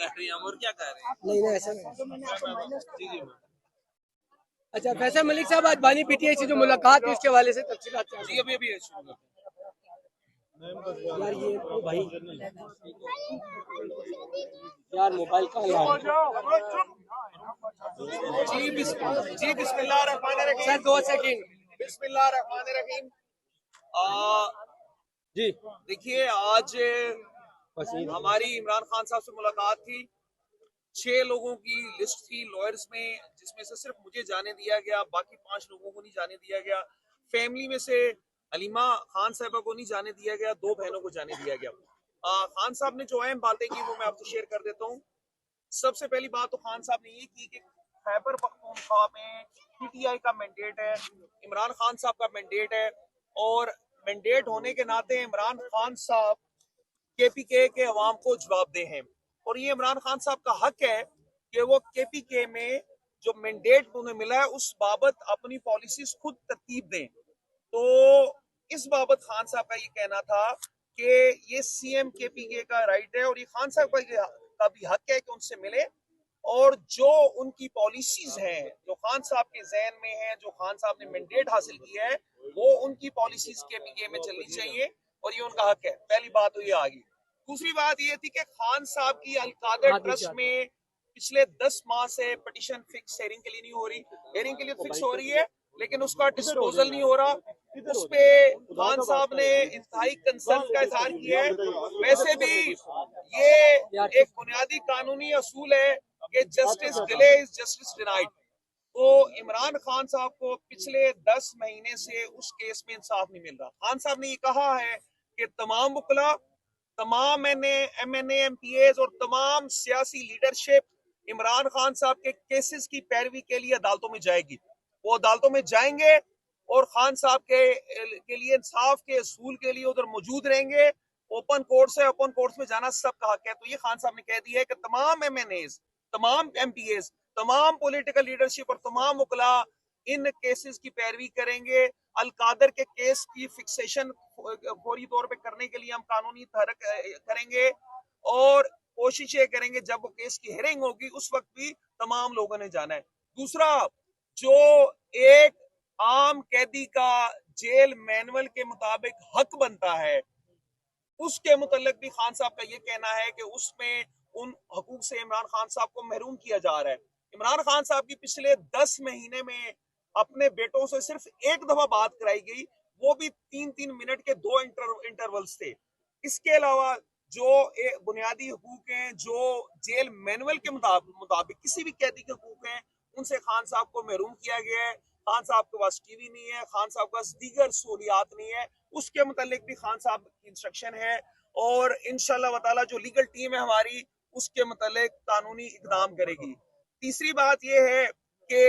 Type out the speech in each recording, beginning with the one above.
کر رہی ہیں ہم اور کیا کر رہے ہیں؟ نہیں ایسا نہیں. جی جی اچھا فیصل ملک صاحب آج بانی پی ٹی آئی سے جو ملاقات ہوئی اس کے حوالے سے تفصیلات کیا جی ابھی شروع کرتے یار یہ بھائی یار موبائل کا جی بسم اللہ الرحمن الرحیم. سر 2 سیکنڈ. بسم اللہ الرحمن الرحیم. جی دیکھیے آج ہماری عمران خان صاحب سے ملاقات تھی. 6 لوگوں کی لسٹ تھی لائرز میں، جس میں سے صرف مجھے جانے دیا گیا، باقی 5 لوگوں کو نہیں جانے دیا گیا. فیملی میں سے علیمہ خان صاحبہ کو نہیں جانے دیا گیا، 2 بہنوں کو جانے دیا گیا. خان صاحب نے جو اہم باتیں کی وہ میں آپ سے شیئر کر دیتا ہوں. سب سے پہلی بات تو خان صاحب نے یہ کی کہ خیبر پختونخوا میں پی ٹی آئی کا مینڈیٹ ہے، عمران خان صاحب کا مینڈیٹ ہے، اور مینڈیٹ ہونے کے ناطے عمران خان صاحب کے پی کے عوام کو جواب دہ ہیں، اور یہ عمران خان صاحب کا حق ہے کہ وہ کے پی کے میں جو مینڈیٹ انہیں ملا ہے اس بابت اپنی پالیسیز خود ترتیب دیں. تو اس بابت خان صاحب کا یہ کہنا تھا کہ یہ سی ایم کے پی کے کا رائٹ ہے، اور یہ خان صاحب کا بھی حق ہے کہ ان سے ملے، اور جو ان کی پالیسیز ہیں جو خان صاحب کے ذہن میں ہیں، جو خان صاحب نے مینڈیٹ حاصل کیا ہے، وہ ان کی پالیسیز کے پی کے میں چلنی چاہیے، اور یہ ان کا حق ہے. پہلی بات تو یہ آگی. دوسری بات یہ تھی کہ خان صاحب کی القادر ٹرسٹ میں پچھلے 10 ماہ سے پٹیشن فکس ہیئرنگ کے لیے نہیں ہو رہی، ہیئرنگ کے لیے فکس ہو رہی ہے لیکن اس کا ڈسپوزل نہیں ہو رہا. اس پہ خان صاحب نے انتہائی کنسرن کا اظہار کیا ہے. ویسے بھی یہ ایک بنیادی قانونی اصول ہے کہ justice delay is justice denied. تو عمران خان صاحب کو پچھلے 10 مہینے سے اس کیس میں انصاف نہیں مل رہا. خان صاحب نے یہ کہا ہے کہ تمام وکلا، تمام M N A M P As اور تمام سیاسی لیڈرشپ عمران خان صاحب کے کیسز کی پیروی کے لیے عدالتوں میں جائے گی. وہ عدالتوں میں جائیں گے اور خان صاحب کے لیے انصاف کے اصول کے لیے ادھر موجود رہیں گے. اوپن کورٹس ہے، اوپن کورٹس میں جانا سب کا حق ہے. تو یہ خان صاحب نے کہہ دیا ہے کہ تمام ایم این ایز، تمام ایم پی ایز، تمام پولیٹیکل لیڈرشپ اور تمام وکلا ان کیسز کی پیروی کریں گے. القادر کے کیس کی فکسیشن فوری طور پہ کرنے کے لیے ہم قانونی تحرک کریں گے، اور کوشش یہ کریں گے جب وہ کیس کی ہیئرنگ ہوگی اس وقت بھی تمام لوگوں نے جانا ہے. دوسرا، جو ایک عام قیدی کا جیل مینول کے مطابق حق بنتا ہے، اس کے متعلق بھی خان صاحب کا یہ کہنا ہے کہ اس میں ان حقوق سے عمران خان صاحب کو محروم کیا جا رہا ہے. عمران خان صاحب کی پچھلے 10 مہینے میں اپنے بیٹوں سے صرف ایک دفعہ بات کرائی گئی، وہ بھی 3 منٹ کے 2 انٹرولز تھے. اس کے علاوہ جو بنیادی حقوق ہیں جو جیل مینول کے مطابق کسی بھی قیدی کے حقوق ہیں، ان سے خان صاحب کو محروم کیا گیا ہے. خان صاحب کے پاس ٹی وی نہیں ہے، خان صاحب کے پاس دیگر سہولیات نہیں ہے. اس کے متعلق بھی خان صاحب کی انسٹرکشن ہے، اور انشاءاللہ تعالی جو لیگل ٹیم ہے ہماری اس کے متعلق قانونی اقدام کرے گی. تیسری بات یہ ہے کہ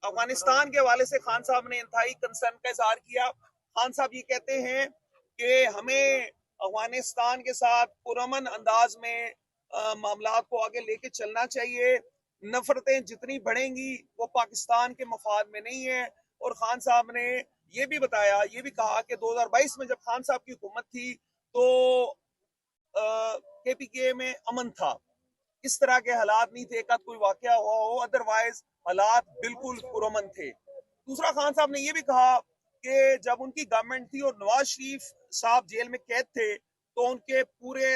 افغانستان کے حوالے سے خان صاحب نے انتہائی کنسرن کا اظہار کیا. خان صاحب یہ کہتے ہیں کہ ہمیں افغانستان کے ساتھ پرامن انداز میں معاملات کو آگے لے کے چلنا چاہیے. نفرتیں جتنی بڑھیں گی وہ پاکستان کے مفاد میں نہیں ہے. اور خان صاحب نے یہ بھی بتایا، یہ بھی کہا کہ 2022 میں جب خان صاحب کی حکومت تھی تو کے پی کے میں امن تھا، اس طرح کے حالات نہیں تھے کہ کوئی واقعہ ہوا ہو، ادروائز حالات بالکل پرامن تھے. دوسرا، خان صاحب نے یہ بھی کہا کہ جب ان کی گورنمنٹ تھی اور نواز شریف صاحب جیل میں قید تھے تو ان کے پورے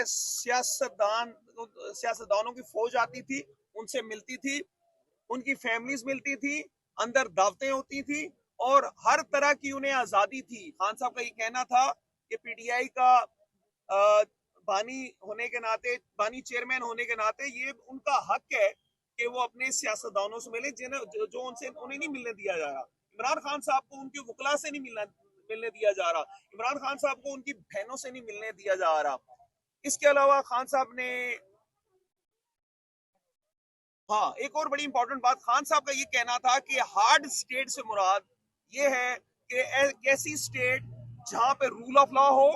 سیاستدانوں کی فوج آتی تھی، ان سے ملتی تھی، ان کی فیملیز ملتی تھی، اندر دعوتیں ہوتی تھی، اور ہر طرح کی انہیں آزادی تھی. خان صاحب کا یہ کہنا تھا کہ پی ٹی آئی کا بانی ہونے کے ناطے، بانی چیئرمین ہونے کے ناطے یہ ان کا حق ہے کہ وہ اپنے سیاستدانوں سے ملے جو ان سے انہیں نہیں ملنے دیا جا رہا. عمران خان صاحب کو ان کے وکلا سے نہیں ملنے دیا جا رہا. عمران خان صاحب کو ان کی بہنوں سے نہیں ملنے دیا جا رہا. اس کے علاوہ خان صاحب نے ایک اور بڑی امپورٹنٹ بات، خان صاحب کا یہ کہنا تھا کہ ہارڈ اسٹیٹ سے مراد یہ ہے کہ ایک ایسی اسٹیٹ جہاں پہ رول آف لا ہو،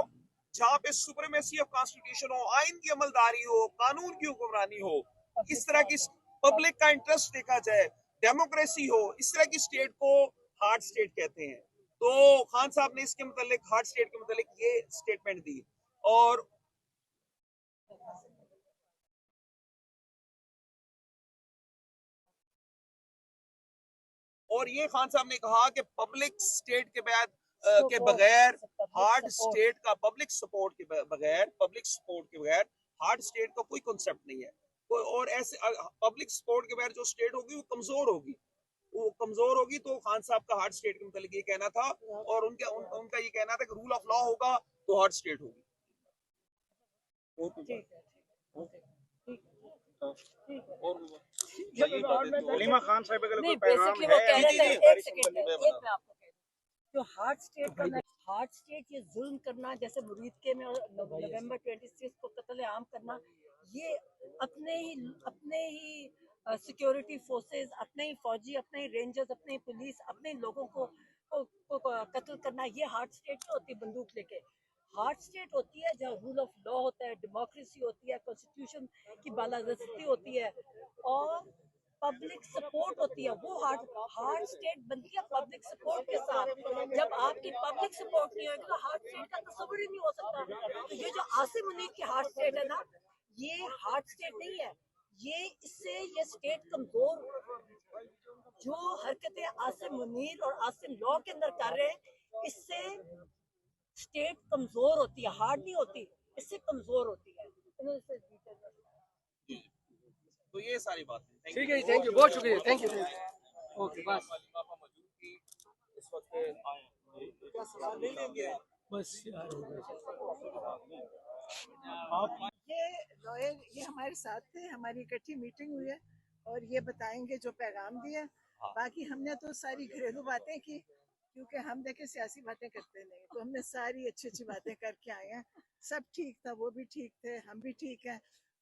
جہاں پہ سپریمیسی آف کانسٹیٹیوشن ہو، آئین کی عملداری ہو، قانون کی حکمرانی ہو، اس طرح کی پبلک کا انٹرسٹ دیکھا جائے، ڈیموکریسی ہو، اس طرح کی اسٹیٹ کو ہارڈ اسٹیٹ کہتے ہیں. تو خان صاحب نے اس کے متعلق ہارڈ اسٹیٹ کے متعلق یہ اسٹیٹمنٹ دی. اور اور یہ خان صاحب نے کہا کہ پبلک اسٹیٹ کے بغیر ہارڈ اسٹیٹ کا پبلک سپورٹ کے بغیر ہارڈ اسٹیٹ کا کوئی کنسپٹ نہیں ہے. اور ایسے پبلک سپورٹ کے بغیر جو اسٹیٹ ہوگی وہ کمزور ہوگی. تو خان صاحب کا ہارڈ اسٹیٹ کے متعلق یہ کہنا تھا, اور ان کا یہ کہنا تھا کہ رول آف لا ہوگا تو ہارڈ اسٹیٹ ہوگی. حلیمہ خان صاحب کا کوئی نہیں پیغام بیسکلی وہ کہہ ہے؟ رہے تھے, ایک سیکنڈ ایک میں آپ کو کہہ دوں, جو ہارڈ اسٹیٹ کرنا, ہارڈ اسٹیٹ یہ ظلم کرنا, جیسے مرید کے میں نومبر 26 کو قتل عام کرنا, یہ اپنے ہی سیکیورٹی فورسز, اپنے ہی فوجی, اپنے ہی رینجرز, اپنے ہی پولیس, اپنے لوگوں کو قتل کرنا, یہ ہارڈ اسٹیٹ ہوتی ہے بندوق لے کے. ہارڈ اسٹیٹ ہوتی ہے جہاں رول آف لا ہوتا ہے, ڈیموکریسی ہوتی ہے, کانسٹیٹیوشن کی بالادستی ہوتی ہے, اور پبلک سپورٹ ہوتی ہے. وہ ہارڈ اسٹیٹ بنتی ہے پبلک سپورٹ کے ساتھ. جب آپ کی پبلک سپورٹ نہیں ہوگی تو ہارڈ اسٹیٹ کا تصور ہی نہیں ہو سکتا. تو یہ جو عاصم منیب کی ہارڈ اسٹیٹ ہے نا, یہ ہارڈ اسٹیٹ نہیں ہے, اس سے یہ اسٹیٹ کمزور, جو حرکتیں عاصم منیر اور عاصم لا کے اندر کر رہے ہیں, اس سے اسٹیٹ کمزور ہوتی ہے, ہارڈ نہیں ہوتی, اس سے کمزور ہوتی ہے. تو یہ ساری بات ہے. ٹھیک ہے جی, تھینک یو, بہت شکریہ, تھینک یو. اوکے بس اس وقت بس یار یہ لائر یہ ہمارے ساتھ تھے, ہماری اکٹھی میٹنگ ہوئی ہے اور یہ بتائیں گے جو پیغام دیا. باقی ہم نے تو ساری گھریلو باتیں کی, کیونکہ ہم دیکھیں سیاسی باتیں کرتے نہیں, تو ہم نے ساری اچھی اچھی باتیں کر کے آئے ہیں. سب ٹھیک تھا, وہ بھی ٹھیک تھے, ہم بھی ٹھیک ہیں,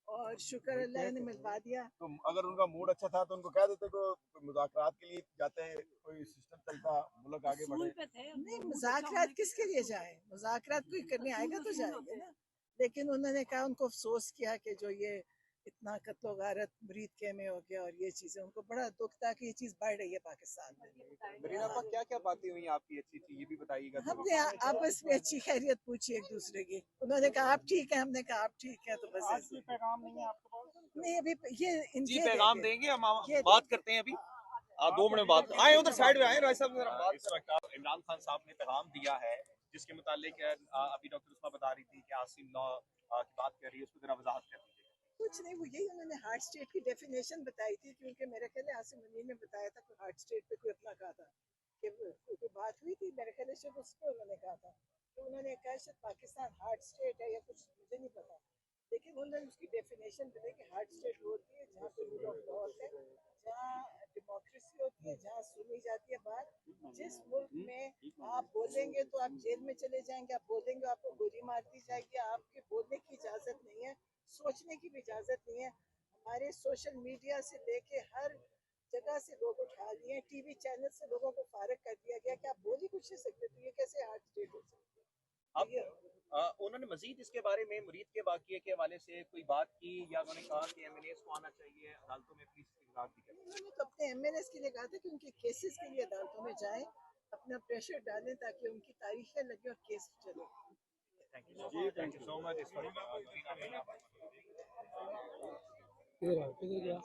اور شکر اللہ نے ملوا دیا. تو اگر ان کا موڈ اچھا تھا تو ان کو کہہ دیتے کہ مذاکرات کے لیے جاتے ہیں, کوئی سسٹم چلتا, ملک آگے بڑھے. نہیں, مذاکرات کس کے لیے جائیں, مذاکرات کوئی کرنے آئے گا تو جائیں گے نا. لیکن انہوں نے کہا, ان کو افسوس کیا کہ جو یہ اتنا قتل و غارت مرید کے میں ہو گیا, اور یہ چیزیں ان کو بڑا دکھ تھا کہ یہ چیز بڑھ رہی ہے پاکستان میں. مرین آپا, کیا کیا باتیں ہوئی آپ کی اچھی تھی, یہ بھی بتائیے گا. ہم نے آپس میں اچھی خیریت پوچھی ایک دوسرے کی. انہوں نے کہا آپ ٹھیک ہیں, ہم نے کہا آپ ٹھیک ہیں. تو بس آج کوئی پیغام نہیں ہے آپ کے پاس؟ نہیں, ابھی یہ ان جی کے پیغام دیں گے, ہم بات کرتے ہیں ابھی. آپ 2 منٹ بات آئے, ادھر سائڈ میں آئے, راج صاحب ذرا بات کریں. عمران خان صاحب نے پیغام دیا ہے جس کے متعلق ابھی ڈاکٹر عثمہ بتا رہی تھی کہ عاصم لا کی بات کر رہی ہے, اس کو ذرا وضاحت کر دیجیے. کچھ نہیں, وہ یہی انہوں نے ہارڈ اسٹیٹ کی ڈیفینیشن بتائی تھی, کیونکہ میرے خیال ہے عاصم منیر نے بتایا تھا کہ ہارڈ اسٹیٹ پہ کوئی اپنا کہا تھا, کہ کوئی بات ہوئی تھی, میرے خیال ہے اس کو انہوں نے کہا تھا. تو انہوں نے کہا شاید پاکستان ہارڈ اسٹیٹ ہے یا کچھ, مجھے نہیں پتا, لیکن انہوں نے اس کی ڈیفینیشن بتائی کہ ہارڈ اسٹیٹ وہ ہوتی ہے جہاں پہ رول آف لا ہوتا ہے, جہاں ڈیموکریسی ہوتی ہے, جہاں سنی جاتی ہے بات. جس ملک میں آپ بولیں گے تو آپ جیل میں چلے جائیں گے, آپ بولیں گے آپ کو گولی مار دی جائے گی, آپ کے بولنے کی اجازت نہیں ہے, سوچنے کی بھی اجازت نہیں ہے. ہمارے سوشل میڈیا سے لے کے ہر جگہ سے لوگ اٹھا لیے ہیں, ٹی وی چینل سے لوگوں کو فارغ کر دیا گیا کہ آپ بول ہی کچھ نہیں سکتے, تو یہ کیسے ہارڈ اسٹیٹ ہو سکتی ہے. انہوں نے مزید اس کے بارے میں مرید کے واقعے کے حوالے سے کوئی بات کی, یا انہوں نے کہا کہ ایم این ایز کو آنا چاہیے عدالتوں میں پلیز استقرار بھی کریں. انہوں نے تو اپنے ایم این ایس کے لیے کہا تھا کہ ان کے کیسز کے لیے عدالتوں میں جائیں, اپنا پریشر ڈالیں تاکہ ان کی تاریخیں لگیں اور کیس چلے. تھینک یو سو مچ. کدھر گیا.